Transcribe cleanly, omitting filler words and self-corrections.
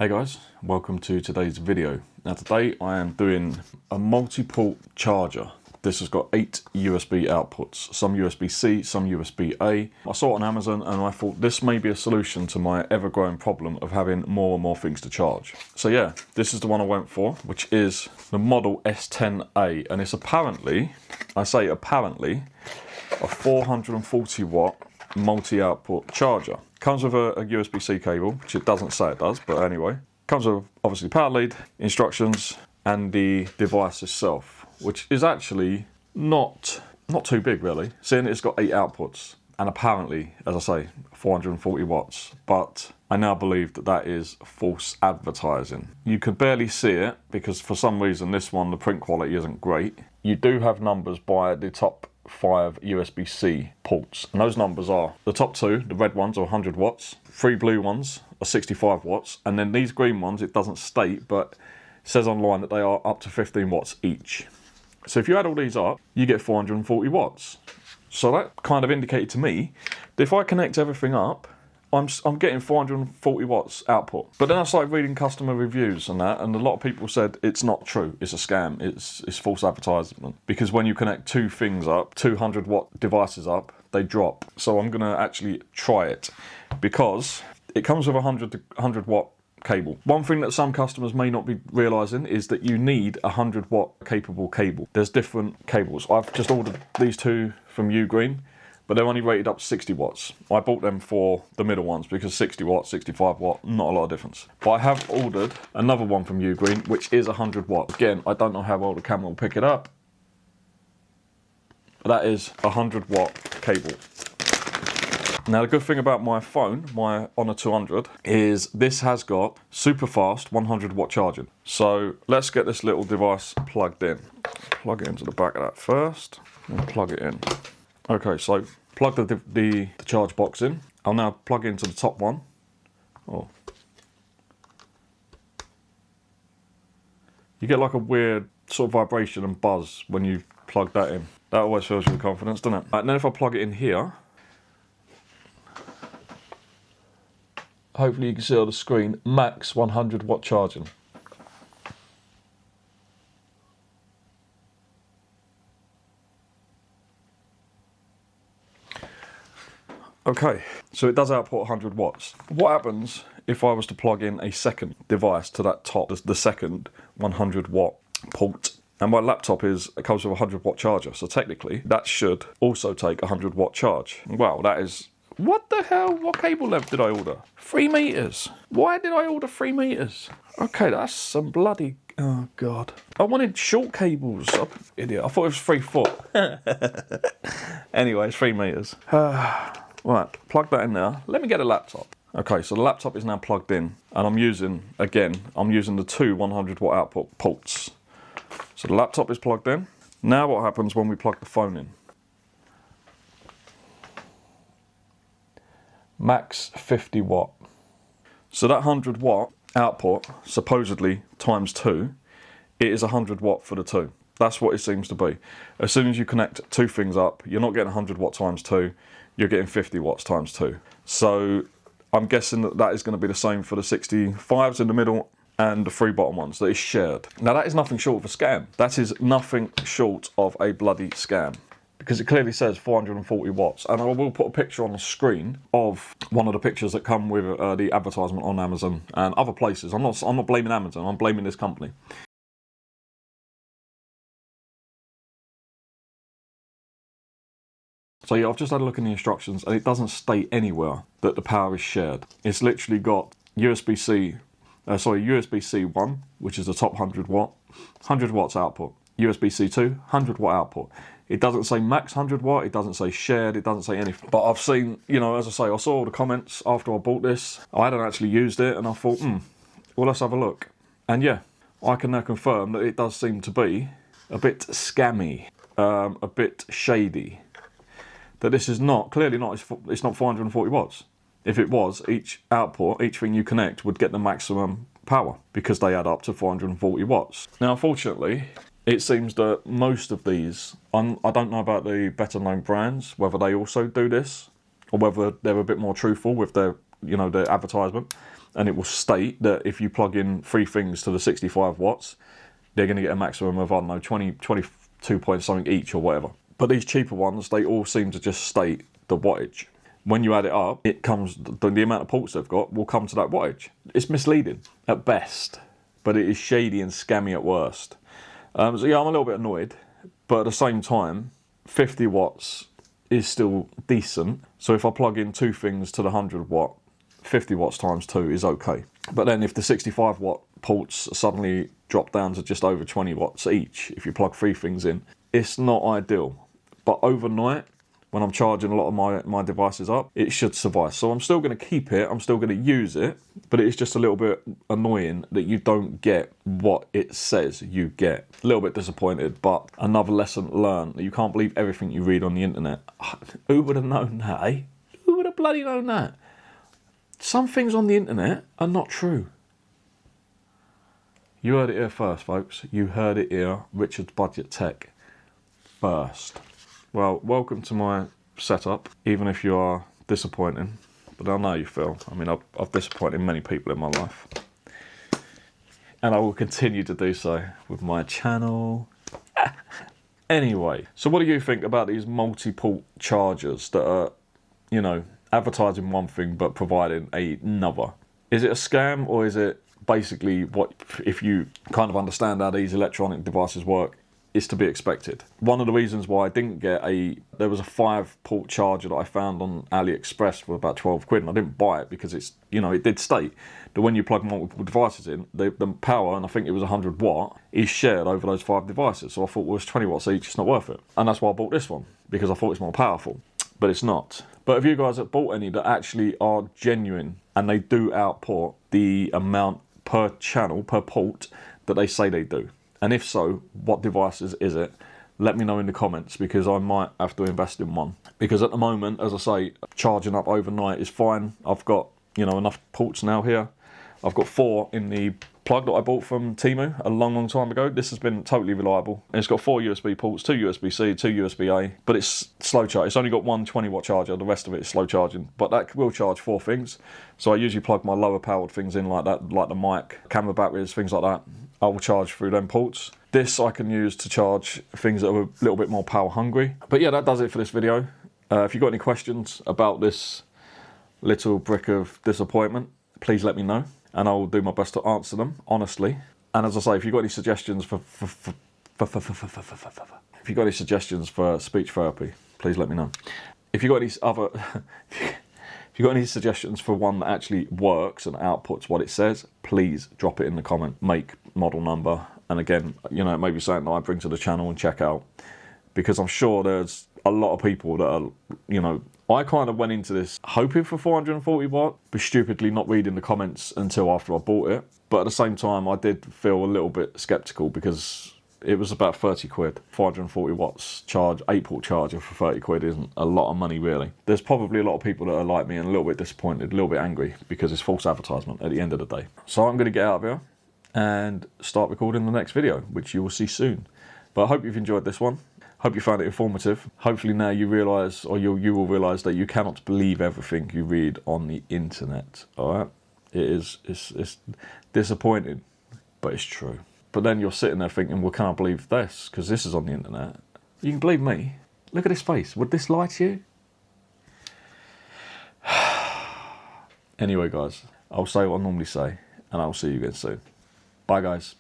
Hey guys, welcome to today's video. Now today I am doing a multi-port charger. This has got 8 USB outputs, some USB-C, some USB-A. I saw it on Amazon and I thought this may be a solution to my ever-growing problem of having more and more things to charge. So yeah, this is the one I went for, which is the model S10A, and it's apparently, I say apparently, a 440 watt multi-output charger. Comes with a USB-C cable, which it doesn't say it does, but anyway. Comes with obviously power lead, instructions, and the device itself, which is actually not too big really, seeing it's got 8 outputs. And apparently, as I say, 440 watts. But I now believe that that is false advertising. You could barely see it because for some reason this one, the print quality isn't great. You do have numbers by the top 5 USB-C ports, and those numbers are the top 2, the red ones are 100 watts, 3 blue ones are 65 watts, and then these green ones, it doesn't state, but it says online that they are up to 15 watts each. So if you add all these up, you get 440 watts. So that kind of indicated to me that if I connect everything up, I'm getting 440 watts output. But then I started reading customer reviews and that, and a lot of people said it's not true, it's a scam, it's false advertisement. Because when you connect 2 things up, 200 watt devices up, they drop. So I'm gonna actually try it, because it comes with a 100 watt cable. One thing that some customers may not be realising is that you need a 100 watt capable cable. There's different cables. I've just ordered these 2 from Ugreen, but they're only rated up to 60 watts. I bought them for the middle ones because 60 watt, 65 watt, not a lot of difference. But I have ordered another one from Ugreen, which is 100 watt. Again, I don't know how well the camera will pick it up. That is a 100 watt cable. Now the good thing about my phone, my Honor 200, is this has got super fast 100 watt charging. So let's get this little device plugged in. Plug it into the back of that first, and plug it in. Okay, so plug the charge box in. I'll now plug into the top one. Oh. You get like a weird sort of vibration and buzz when you plug that in. That always fills you with confidence, doesn't it? Right, and then if I plug it in here, hopefully you can see on the screen, max 100 watt charging. Okay, so it does output 100 watts. What happens if I was to plug in a second device to that top, the second 100 watt port? And my laptop comes with a 100 watt charger, so technically that should also take a 100 watt charge. Wow, that is... What the hell? What cable length did I order? 3 meters. Why did I order 3 meters? Okay, that's some bloody... Oh, God. I wanted short cables. I'm an idiot. I thought it was 3 foot. Anyway, it's 3 meters. Right, plug that in there. Let me get a laptop. Okay, so the laptop is now plugged in, and I'm using the 2 100 watt output ports. So the laptop is plugged in. Now what happens when we plug the phone in? Max 50 watt. So that 100 watt output, supposedly times 2, it is 100 watt for the 2. That's what it seems to be. As soon as you connect 2 things up, you're not getting 100 watt times 2, you're getting 50 watts times 2. So I'm guessing that that is going to be the same for the 65s in the middle and the 3 bottom ones that is shared. Now that is nothing short of a scam. That is nothing short of a bloody scam, because it clearly says 440 watts, and I will put a picture on the screen of one of the pictures that come with the advertisement on Amazon and other places. I'm not blaming Amazon, I'm blaming this company. So yeah, I've just had a look in the instructions, and it doesn't state anywhere that the power is shared. It's literally got USB-C 1, which is the top 100 watt, 100 watts output. USB-C 2, 100 watt output. It doesn't say max 100 watt, it doesn't say shared, it doesn't say anything. But I've seen, as I say, I saw all the comments after I bought this. I hadn't actually used it, and I thought, well, let's have a look. And yeah, I can now confirm that it does seem to be a bit scammy, a bit shady. That this is clearly not, it's not 440 watts. If it was, each output, each thing you connect would get the maximum power, because they add up to 440 watts. Now, unfortunately, it seems that most of these, I don't know about the better known brands, whether they also do this, or whether they're a bit more truthful with their, their advertisement. and it will state that if you plug in 3 things to the 65 watts, they're going to get a maximum of, I don't know, 22 point something each or whatever. But these cheaper ones, they all seem to just state the wattage. When you add it up, it comes, the amount of ports they've got will come to that wattage. It's misleading at best, but it is shady and scammy at worst. So yeah, I'm a little bit annoyed, but at the same time, 50 watts is still decent. So if I plug in 2 things to the 100 watt, 50 watts times 2 is okay. But then if the 65 watt ports suddenly drop down to just over 20 watts each, if you plug 3 things in, it's not ideal. But overnight, when I'm charging a lot of my devices up, it should suffice. So I'm still going to keep it, I'm still going to use it, but it's just a little bit annoying that you don't get what it says you get. A little bit disappointed, but another lesson learned. You can't believe everything you read on the internet. Who would have known that, eh? Who would have bloody known that? Some things on the internet are not true. You heard it here first, folks. You heard it here, Richard's Budget Tech first. Well, welcome to my setup, even if you are disappointing, but I know you feel. I mean, I've disappointed many people in my life, and I will continue to do so with my channel. Anyway, so what do you think about these multi-port chargers that are, you know, advertising one thing but providing another? Is it a scam, or is it basically what, if you kind of understand how these electronic devices work, is to be expected? One of the reasons why I didn't get there was a 5-port charger that I found on AliExpress for about 12 quid, and I didn't buy it because it's, you know, it did state that when you plug multiple devices in, the power, and I think it was 100 watt, is shared over those 5 devices. So I thought, well, it's 20 watts each, it's not worth it. And that's why I bought this one, because I thought it's more powerful, but it's not. But if you guys have bought any that actually are genuine and they do output the amount per channel, per port, that they say they do, and if so, what devices is it? Let me know in the comments, because I might have to invest in one. Because at the moment, as I say, charging up overnight is fine. I've got, you know, enough ports now here. I've got 4 in the plug that I bought from Temu a long time ago. This has been totally reliable. It's got 4 USB ports, 2 USB-C, 2 USB-A, but it's slow charge. It's only got one 20-watt charger. The rest of it is slow charging, but that will charge 4 things. So I usually plug my lower powered things in like that, like the mic, camera batteries, things like that. I will charge through them ports. This I can use to charge things that are a little bit more power hungry. But yeah, that does it for this video. If you've got any questions about this little brick of disappointment, please let me know, and I will do my best to answer them honestly. And as I say, if you've got any suggestions if you've got any suggestions for speech therapy, please let me know. If you've got any other if you've got any suggestions for one that actually works and outputs what it says, please drop it in the comment. Make, model number, and again, you know, it may be something that I bring to the channel and check out, because I'm sure there's a lot of people that are, you know, I kind of went into this hoping for 440 watt, but stupidly not reading the comments until after I bought it. But at the same time, I did feel a little bit skeptical, because it was about 30 quid. 440 watts charge, 8-port charger for 30 quid isn't a lot of money, really. There's probably a lot of people that are like me and a little bit disappointed, a little bit angry, because it's false advertisement at the end of the day. So I'm going to get out of here and start recording the next video, which you will see soon. But I hope you've enjoyed this one. Hope you found it informative. Hopefully now you realise, or you will realise, that you cannot believe everything you read on the internet. Alright? It's disappointing, but it's true. But then you're sitting there thinking, well, can I believe this? Because this is on the internet. You can believe me. Look at this face. Would this lie to you? Anyway, guys, I'll say what I normally say, and I'll see you again soon. Bye, guys.